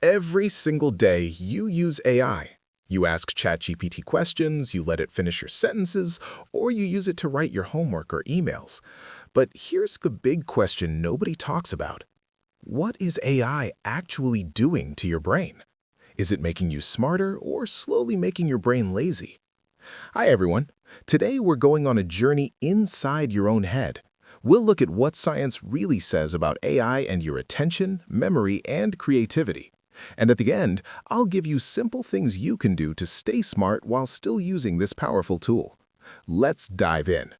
Every single day, you use AI. You ask ChatGPT questions, you let it finish your sentences, or you use it to write your homework or emails. But here's the big question nobody talks about. What is AI actually doing to your brain? Is it making you smarter or slowly making your brain lazy? Hi everyone. Today we're going on a journey inside your own head. We'll look at what science really says about AI and your attention, memory, and creativity. And at the end, I'll give you simple things you can do to stay smart while still using this powerful tool. Let's dive in.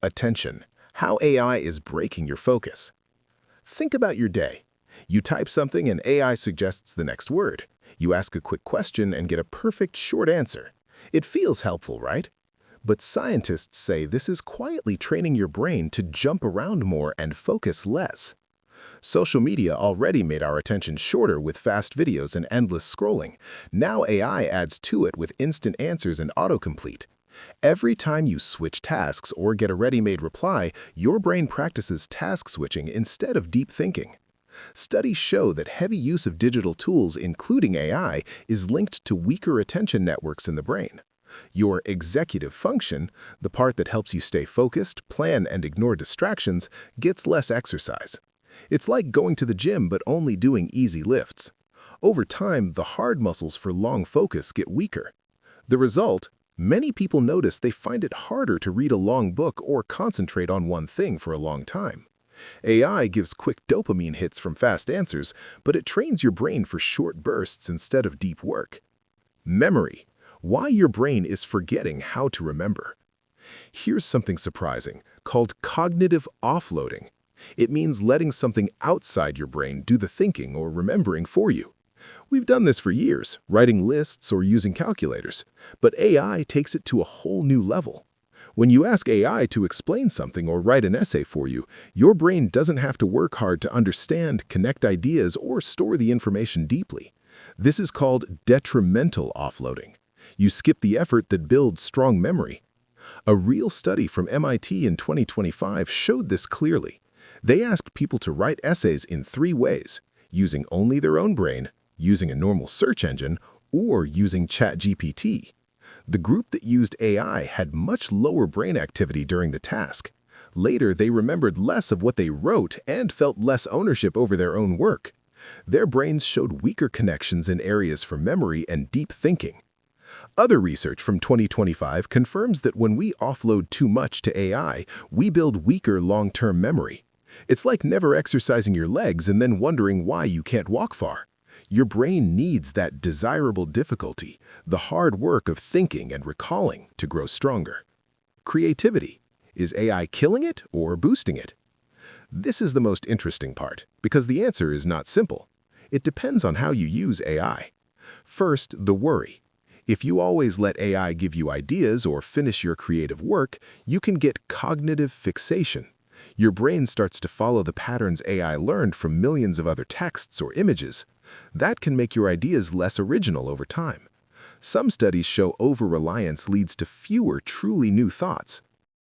Attention. How AI is breaking your focus. Think about your day. You type something and AI suggests the next word. You ask a quick question and get a perfect short answer. It feels helpful, right? But scientists say this is quietly training your brain to jump around more and focus less. Social media already made our attention shorter with fast videos and endless scrolling. Now AI adds to it with instant answers and autocomplete. Every time you switch tasks or get a ready-made reply, your brain practices task switching instead of deep thinking. Studies show that heavy use of digital tools, including AI, is linked to weaker attention networks in the brain. Your executive function, the part that helps you stay focused, plan, and ignore distractions, gets less exercise. It's like going to the gym but only doing easy lifts. Over time, the hard muscles for long focus get weaker. The result? Many people notice they find it harder to read a long book or concentrate on one thing for a long time. AI gives quick dopamine hits from fast answers, but it trains your brain for short bursts instead of deep work. Memory. Why your brain is forgetting how to remember. Here's something surprising, called cognitive offloading. It means letting something outside your brain do the thinking or remembering for you. We've done this for years, writing lists or using calculators, but AI takes it to a whole new level. When you ask AI to explain something or write an essay for you, your brain doesn't have to work hard to understand, connect ideas, or store the information deeply. This is called detrimental offloading. You skip the effort that builds strong memory. A real study from MIT in 2025 showed this clearly. They asked people to write essays in 3 ways, using only their own brain, using a normal search engine, or using ChatGPT. The group that used AI had much lower brain activity during the task. Later, they remembered less of what they wrote and felt less ownership over their own work. Their brains showed weaker connections in areas for memory and deep thinking. Other research from 2025 confirms that when we offload too much to AI, we build weaker long-term memory. It's like never exercising your legs and then wondering why you can't walk far. Your brain needs that desirable difficulty, the hard work of thinking and recalling, to grow stronger. Creativity. Is AI killing it or boosting it? This is the most interesting part, because the answer is not simple. It depends on how you use AI. First, the worry. If you always let AI give you ideas or finish your creative work, you can get cognitive fixation. Your brain starts to follow the patterns AI learned from millions of other texts or images. That can make your ideas less original over time. Some studies show over-reliance leads to fewer truly new thoughts.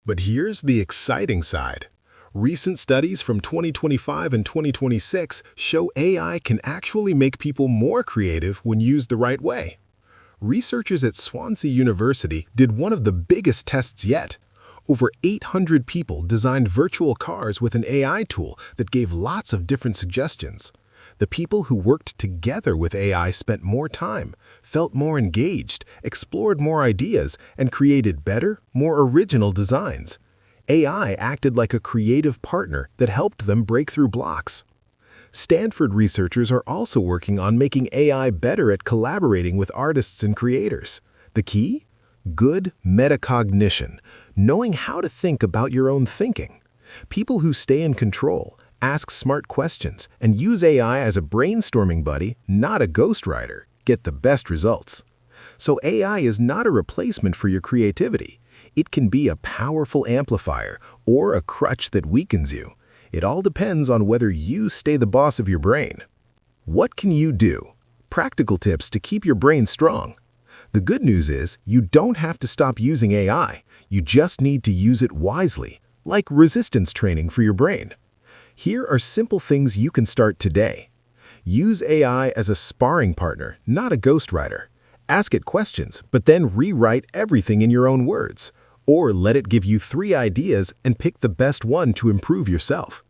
But here's the exciting side. Recent studies from 2025 and 2026 show AI can actually make people more creative when used the right way. Researchers at Swansea University did one of the biggest tests yet. Over 800 people designed virtual cars with an AI tool that gave lots of different suggestions. The people who worked together with AI spent more time, felt more engaged, explored more ideas, and created better, more original designs. AI acted like a creative partner that helped them break through blocks. Stanford researchers are also working on making AI better at collaborating with artists and creators. The key? Good metacognition, knowing how to think about your own thinking. People who stay in control, ask smart questions, and use AI as a brainstorming buddy, not a ghostwriter, get the best results. So AI is not a replacement for your creativity. It can be a powerful amplifier or a crutch that weakens you. It all depends on whether you stay the boss of your brain. What can you do? Practical tips to keep your brain strong. The good news is you don't have to stop using AI. You just need to use it wisely, like resistance training for your brain. Here are simple things you can start today. Use AI as a sparring partner, not a ghostwriter. Ask it questions, but then rewrite everything in your own words. Or let it give you 3 ideas and pick the best one to improve yourself.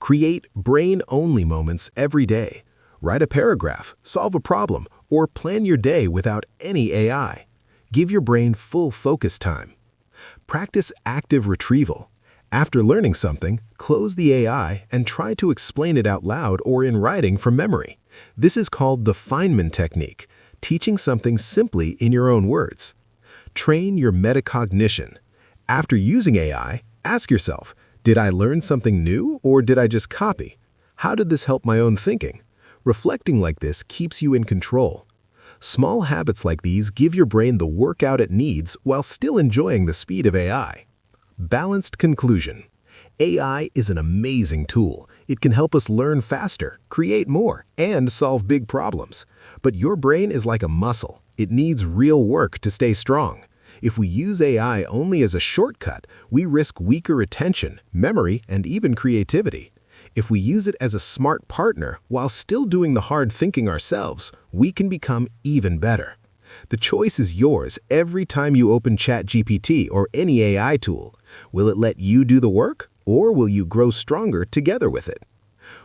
Create brain-only moments every day. Write a paragraph, solve a problem, or plan your day without any AI. Give your brain full focus time. Practice active retrieval. After learning something, close the AI and try to explain it out loud or in writing from memory. This is called the Feynman technique, teaching something simply in your own words. Train your metacognition. After using AI, ask yourself, did I learn something new or did I just copy? How did this help my own thinking? Reflecting like this keeps you in control. Small habits like these give your brain the workout it needs while still enjoying the speed of AI. Balanced conclusion. AI is an amazing tool. It can help us learn faster, create more, and solve big problems. But your brain is like a muscle. It needs real work to stay strong. If we use AI only as a shortcut, we risk weaker attention, memory, and even creativity. If we use it as a smart partner while still doing the hard thinking ourselves, we can become even better. The choice is yours every time you open ChatGPT or any AI tool. Will it let you do the work, or will you grow stronger together with it?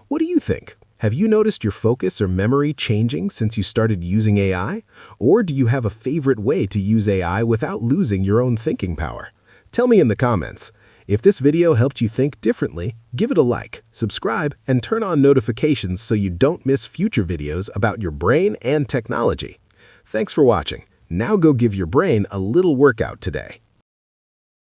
What do you think? Have you noticed your focus or memory changing since you started using AI? Or do you have a favorite way to use AI without losing your own thinking power? Tell me in the comments. If this video helped you think differently, give it a like, subscribe, and turn on notifications so you don't miss future videos about your brain and technology. Thanks for watching. Now go give your brain a little workout today.